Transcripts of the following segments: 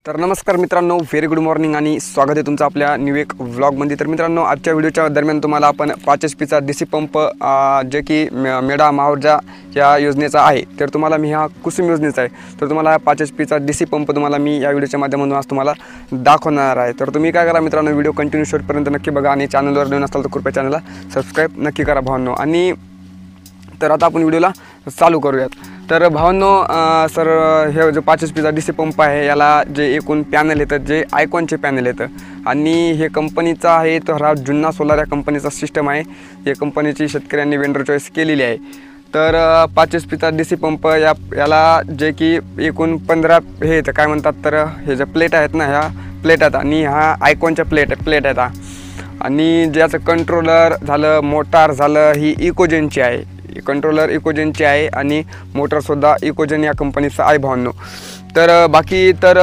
तर नमस्कार मित्रांनो, व्हेरी गुड मॉर्निंग आणि स्वागत आहे तुमचं आपल्या न्यू एक व्लॉगमध्ये। तर मित्रांनो, आजच्या व्हिडिओच्या दरम्यान तुम्हाला आपण 5 HP DC पंप जे की मेडा मावजा या योजनेचा आहे, तर तुम्हाला मी हा कुसुम योजनेचा आहे, तर तुम्हाला 5 HP DC पंप तुम्हाला मी या व्हिडिओच्या माध्यमातून आज तुम्हाला दाखवणार आहे। तर तुम्ही काय करा मित्रांनो, व्हिडिओ कंटिन्यू शेवटपर्यंत नक्की बघा आणि चॅनलवर नवीन असाल तर कृपया चॅनलला सबस्क्राईब नक्की करा भावांनो। आणि तर आता आपण व्हिडिओला चालू करूयात। तर भावांनो, सर हे जो 5 HP DC पंप आहे, याला जे एकूण पॅनल येतात, जे आयकॉनचे पॅनल येतं आणि हे कंपनीचा आहे, तर हा जुन्ना सोलार या कंपनीचा सिस्टम आहे। हे कंपनीची शेतकऱ्यांनी वेंडर चॉईस केलेली आहे। तर 5 HP DC पंप याला जे की एकूण 15 हे येतं, काय म्हणतात, तर हे जे प्लेट आहेत ना, ह्या प्लेट आहेत आणि हा आयकॉनच्या प्लेट आहेत आणि ज्याचं कंट्रोलर झालं, मोटार झालं, ही इकोजेनची आहे। कंट्रोलर इकोजेनची आहे आणि मोटरसुद्धा इकोजेन या कंपनीचं आहे भावांनो। तर बाकी तर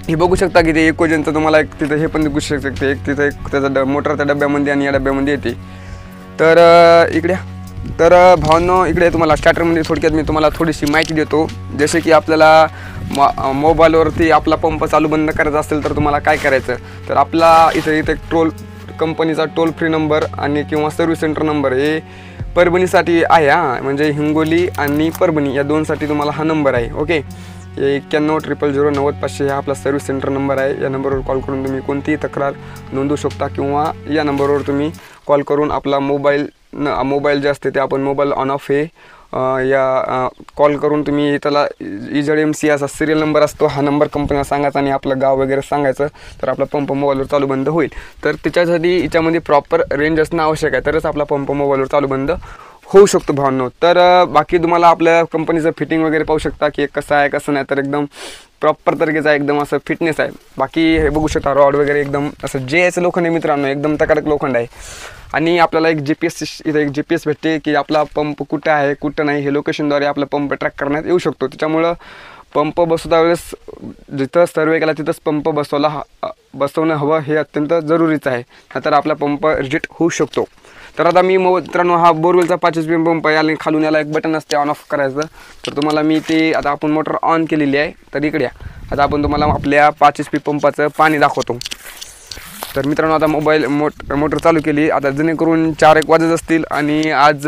हे बघू शकता की ते इकोजेनचं तुम्हाला एक तिथं हे पण दिसू शकते, एक तिथं एक त्याचा मोटर त्या डब्यामध्ये आणि या डब्यामध्ये येते। तर इकडे तर भावांनो, इकडे तुम्हाला स्टार्टरमध्ये थोडक्यात मी तुम्हाला थोडीशी माहिती देतो। जसे की आपल्याला मोबाईलवरती आपला पंप चालू बंद करायचा असेल तर तुम्हाला काय करायचं, तर आपला इथे कंपनीचा टोल फ्री नंबर आणि किंवा सर्व्हिस सेंटर नंबर हे परभणीसाठी आहे, म्हणजे हिंगोली आणि परभणी या दोनसाठी तुम्हाला हा नंबर आहे। ओके, 9100090500 हा आपला सर्व्हिस सेंटर नंबर आहे। या नंबरवर कॉल करून तुम्ही कोणतीही तक्रार नोंदवू शकता किंवा या नंबरवर तुम्ही कॉल करून आपला मोबाईल जे असते ते आपण मोबाईल ऑन ऑफ हे या कॉल करून तुम्ही त्याला EZMC असा सिरियल नंबर असतो, हा नंबर कंपनीला सांगायचा आणि आपलं गाव वगैरे सांगायचं, तर आपला पंप मोबाईलवर चालू बंद होईल। तर त्याच्यासाठी याच्यामध्ये प्रॉपर रेंज असणं आवश्यक आहे, तरच आपला पंप मोबाईलवर चालू बंद होऊ शकतो भावांनो। तर बाकी तुम्हाला आपल्या कंपनीचं फिटिंग वगैरे पाहू शकता की कसं आहे कसं नाही, तर एकदम प्रॉपर तरीकेचा एकदम असं फिटनेस आहे। बाकी हे बघू शकता रॉड वगैरे एकदम असं JS लोखंड आहे मित्रांनो, एकदम तकडक लोखंड आहे। आणि आपल्याला एक GPS भेटते की आपला पंप कुठं आहे कुठं नाही, हे लोकेशनद्वारे आपला पंप ट्रॅक करण्यात येऊ शकतो। त्याच्यामुळं पंप बसवता वेळेस जिथं सर्वे केला तिथंच पंप बसवणं हवं, हे अत्यंत जरुरीचं आहे, नाहीतर आपला पंप रिजेक्ट होऊ शकतो। तर आता मी मित्रांनो, हा बोरवेलचा 5 HP पंप आहे, खालून याला एक बटन असते ऑन ऑफ करायचं, तर तुम्हाला मी ते आता आपण मोटर ऑन केलेली आहे। तर इकडे आता आपण तुम्हाला आपल्या 5 HP पंपाचं पाणी दाखवतो। तर मित्रांनो, आता मोटर चालू केली, आता जेणेकरून 4-1 वाजत असतील आणि आज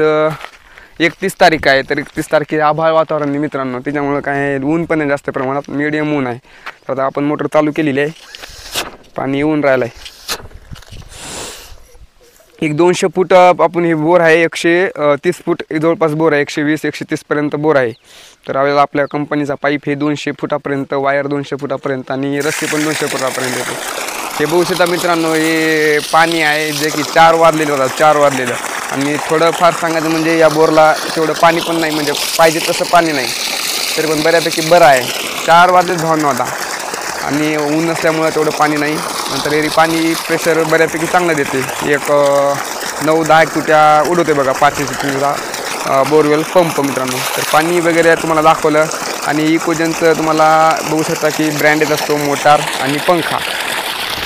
31 तारीख आहे, तर 31 तारखेला आभाळ वातावरण आहे मित्रांनो, त्याच्यामुळं काय ऊन पण आहे जास्त प्रमाणात, मीडियम ऊन आहे। तर आता आपण मोटर चालू केलेली आहे, पाणी येऊन राहिलं आहे। एक 200 फूट आपण हे बोर आहे, 130 फूट जवळपास बोर आहे, 120-130 पर्यंत बोर आहे। तर आपल्या कंपनीचा पाईप हे 200 फुटापर्यंत, वायर 200 फुटापर्यंत आणि रस्ते पण 200 फुटापर्यंत येते। हे बघू शकता मित्रांनो, हे पाणी आहे जे की 4 वाजलेलं होतं, 4 वाजलेलं। आणि थोडंफार सांगायचं म्हणजे या बोरला तेवढं पाणी पण नाही, म्हणजे पाहिजे तसं पाणी नाही, तरी पण बऱ्यापैकी बरं आहे। 4 वाजलेच भावना होता आणि ऊन नसल्यामुळं तेवढं पाणी नाही, नंतर एरी पाणी प्रेशर बऱ्यापैकी चांगलं देते, एक 9-10 कुट्या उडवते बघा 5 HP बोरवेल पंप मित्रांनो। तर पाणी वगैरे तुम्हाला दाखवलं आणि इकोजेनचं तुम्हाला बघू शकता की ब्रँडेड असतो मोटार आणि पंखा।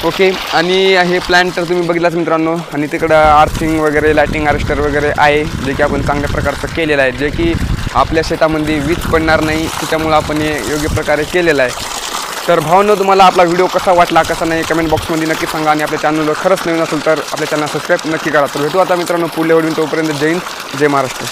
ओके, आणि हे प्लॅन तर तुम्ही बघितलाच मित्रांनो, आणि तिकडं आर्थिंग वगैरे लायटिंग अरेस्टर वगैरे आहे, जे की आपण चांगल्या प्रकारचं केलेलं आहे, जे की आपल्या शेतामध्ये वीज पडणार नाही, त्याच्यामुळं आपण हे योग्य प्रकारे केलेलं आहे। तर भावांनो, तुम्हाला आपला व्हिडिओ कसा वाटला कसा नाही कमेंट बॉक्समध्ये नक्की सांगा आणि आपल्या चॅनलवर खरंच नवीन असेल तर आपल्या चॅनल सबस्क्राईब नक्की करा। तर भेटू आता मित्रांनो पुढल्या व्हिडिओ, तोपर्यंत जय हिंद, जय महाराष्ट्र।